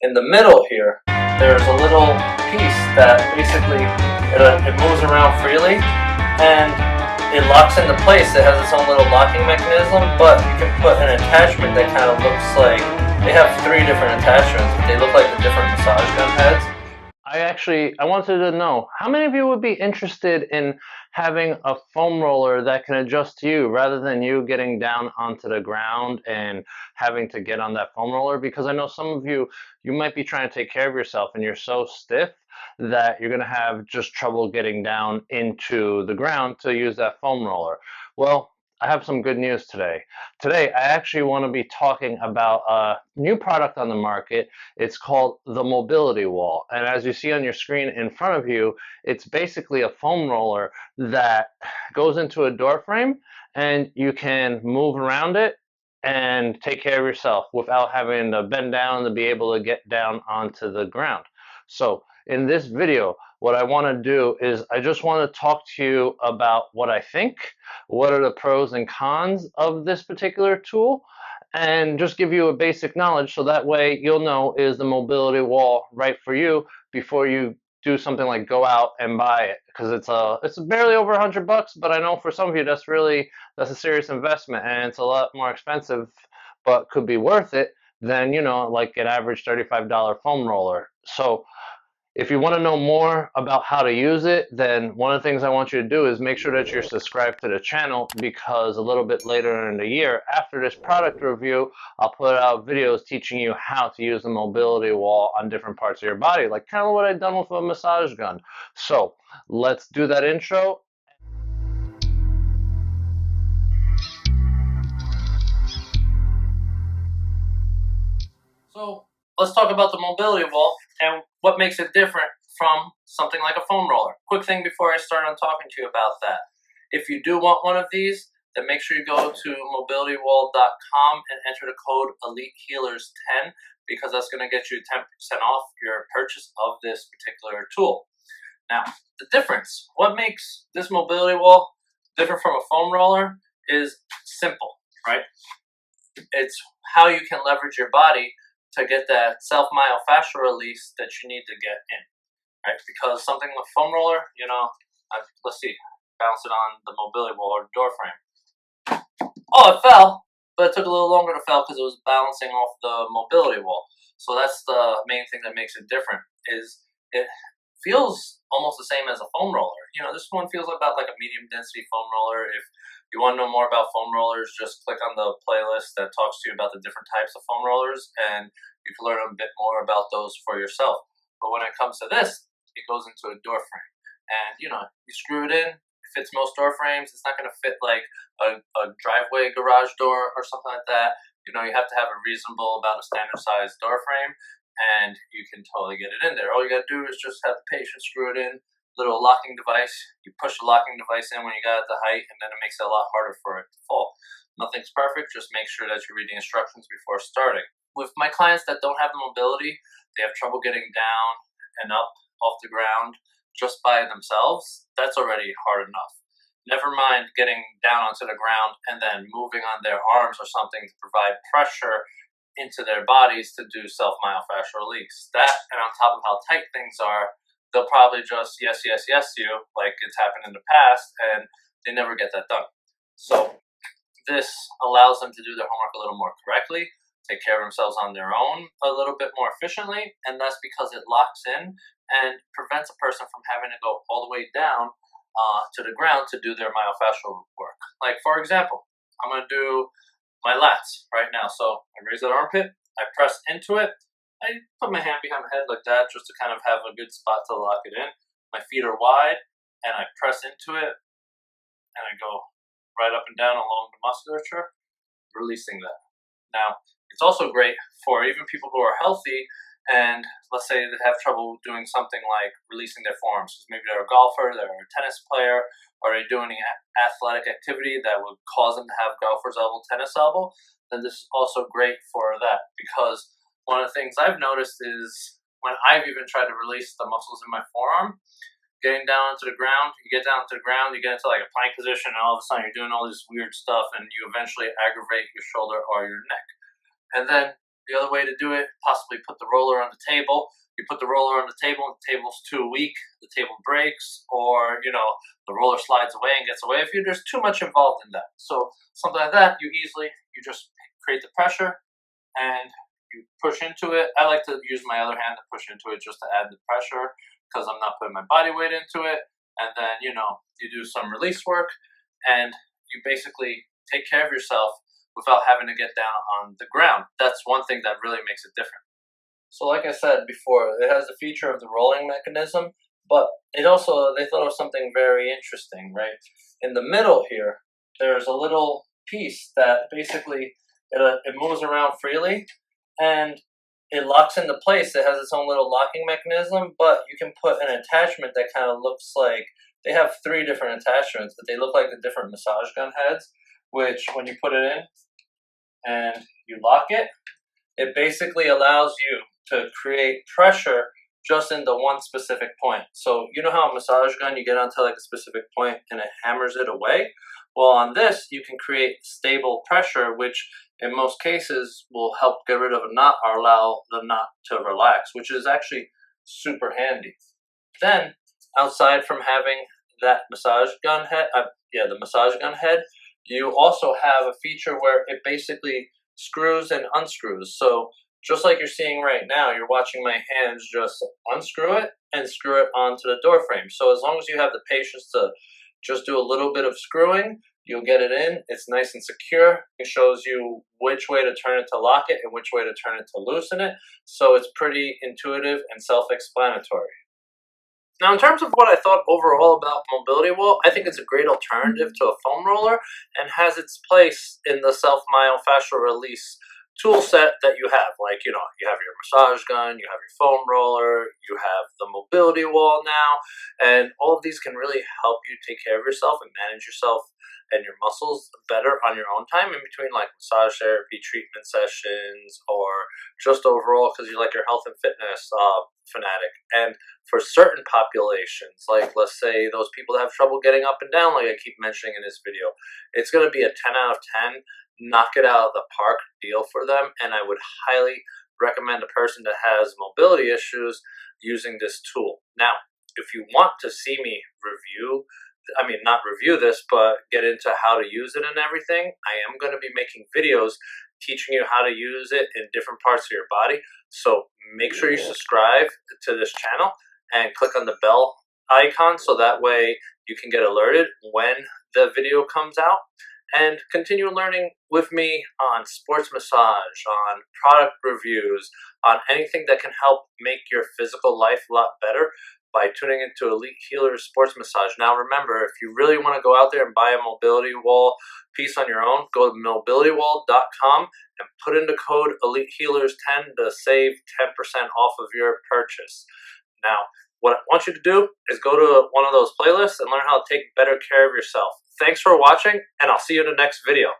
in the middle here, there's a little piece that basically it moves around freely and it locks into place. It has its own little locking mechanism, but you can put an attachment that kind of looks like, they have 3 different attachments, but they look like the different massage gun heads. I wanted to know, how many of you would be interested in having a foam roller that can adjust to you rather than you getting down onto the ground and having to get on that foam roller? Because I know some of you, you might be trying to take care of yourself and you're so stiff that you're going to have just trouble getting down into the ground to use that foam roller. Well, I have some good news today. Today, I actually want to be talking about a new product on the market. It's called the Mobility Wall. And as you see on your screen in front of you, it's basically a foam roller that goes into a door frame and you can move around it and take care of yourself without having to bend down to be able to get down onto the ground. So in this video, what I want to do is I just want to talk to you about what I think, what are the pros and cons of this particular tool, and just give you a basic knowledge so that way you'll know, is the mobility wall right for you before you do something like go out and buy it, because it's barely over $100, but I know for some of you that's a serious investment and it's a lot more expensive, but could be worth it than, you know, like an average $35 foam roller. So if you want to know more about how to use it, then one of the things I want you to do is make sure that you're subscribed to the channel, because a little bit later in the year, after this product review, I'll put out videos teaching you how to use the mobility wall on different parts of your body, like kind of what I've done with a massage gun. So let's do that intro. So let's talk about the mobility wall and what makes it different from something like a foam roller. Quick thing before I start on talking to you about that. If you do want one of these, then make sure you go to mobilitywall.com and enter the code EliteHealers10, because that's going to get you 10% off your purchase of this particular tool. Now, the difference, what makes this mobility wall different from a foam roller is simple, right? It's how you can leverage your body to get that myofascial release that you need to get in, right? Because something with foam roller, you know, let's see, bounce it on the mobility wall or door frame. Oh, it fell, but it took a little longer to fall because it was bouncing off the mobility wall. So that's the main thing that makes it different, is it feels almost the same as a foam roller. You know, this one feels about like a medium density foam roller. If you want to know more about foam rollers, just click on the playlist that talks to you about the different types of foam rollers, and you can learn a bit more about those for yourself. But when it comes to this, it goes into a door frame. And, you know, you screw it in, it fits most door frames. It's not going to fit like a driveway garage door or something like that. You know, you have to have a reasonable, about a standard size door frame, and you can totally get it in there. All you got to do is just have the patient screw it in, little locking device. You push the locking device in when you got it at the height, and then it makes it a lot harder for it to fall. Nothing's perfect, just make sure that you read the instructions before starting. With my clients that don't have the mobility, they have trouble getting down and up off the ground just by themselves. That's already hard enough. Never mind getting down onto the ground and then moving on their arms or something to provide pressure into their bodies to do myofascial release. That, and on top of how tight things are, they'll probably just yes you, like it's happened in the past, and they never get that done. So this allows them to do their homework a little more correctly, take care of themselves on their own a little bit more efficiently, and that's because it locks in and prevents a person from having to go all the way down to the ground to do their myofascial work. Like, for example, I'm going to do my lats right now. So I raise that armpit, I press into it, I put my hand behind my head like that just to kind of have a good spot to lock it in. My feet are wide, and I press into it, and I go right up and down along the musculature, releasing that. Now, it's also great for even people who are healthy, and let's say they have trouble doing something like releasing their forearms. Maybe they're a golfer, they're a tennis player, or they do any athletic activity that would cause them to have golfer's elbow, tennis elbow, then this is also great for that, because one of the things I've noticed is when I've even tried to release the muscles in my forearm, getting down to the ground, you get down to the ground, you get into like a plank position, and all of a sudden you're doing all this weird stuff, and you eventually aggravate your shoulder or your neck. And then The other way to do it, possibly put the roller on the table. You put the roller on the table and the table's too weak, the table breaks, or the roller slides away and gets away. If there's too much involved in that. So something like that, you just create the pressure and you push into it. I like to use my other hand to push into it just to add the pressure because I'm not putting my body weight into it. And then, you do some release work and you basically take care of yourself without having to get down on the ground. That's one thing that really makes it different. So like I said before, it has the feature of the rolling mechanism, but they thought of something very interesting, right? In the middle here, there's a little piece that basically it moves around freely and it locks into place. It has its own little locking mechanism, but you can put an attachment that kind of looks like, they have 3 different attachments, but they look like the different massage gun heads, which when you put it in and you lock it, it basically allows you to create pressure just into one specific point. So you know how a massage gun, you get onto like a specific point and it hammers it away? Well, on this, you can create stable pressure, which in most cases will help get rid of a knot or allow the knot to relax, which is actually super handy. Then, outside from having that massage gun head, the massage gun head, you also have a feature where it basically screws and unscrews. So just like you're seeing right now, you're watching my hands just unscrew it and screw it onto the door frame. So as long as you have the patience to just do a little bit of screwing, you'll get it in. It's nice and secure. It shows you which way to turn it to lock it and which way to turn it to loosen it. So it's pretty intuitive and self-explanatory. Now, in terms of what I thought overall about Mobility Wall, I think it's a great alternative to a foam roller and has its place in the self-myofascial release tool set that you have. Like, you have your massage gun, you have your foam roller, you have the Mobility Wall now, and all of these can really help you take care of yourself and manage yourself and your muscles better on your own time in between like massage therapy, treatment sessions, or just overall because you're like your health and fitness fanatic. And for certain populations, like let's say those people that have trouble getting up and down, like I keep mentioning in this video, it's going to be a 10 out of 10, knock it out of the park deal for them. And I would highly recommend a person that has mobility issues using this tool. Now, if you want to see me not review this, but get into how to use it and everything, I am going to be making videos teaching you how to use it in different parts of your body. So make sure you subscribe to this channel and click on the bell icon so that way you can get alerted when the video comes out. And continue learning with me on sports massage, on product reviews, on anything that can help make your physical life a lot better by tuning into Elite Healers Sports Massage. Now remember, if you really want to go out there and buy a Mobility Wall piece on your own, go to mobilitywall.com and put in the code Elite Healers 10 to save 10% off of your purchase. Now, what I want you to do is go to one of those playlists and learn how to take better care of yourself. Thanks for watching, and I'll see you in the next video.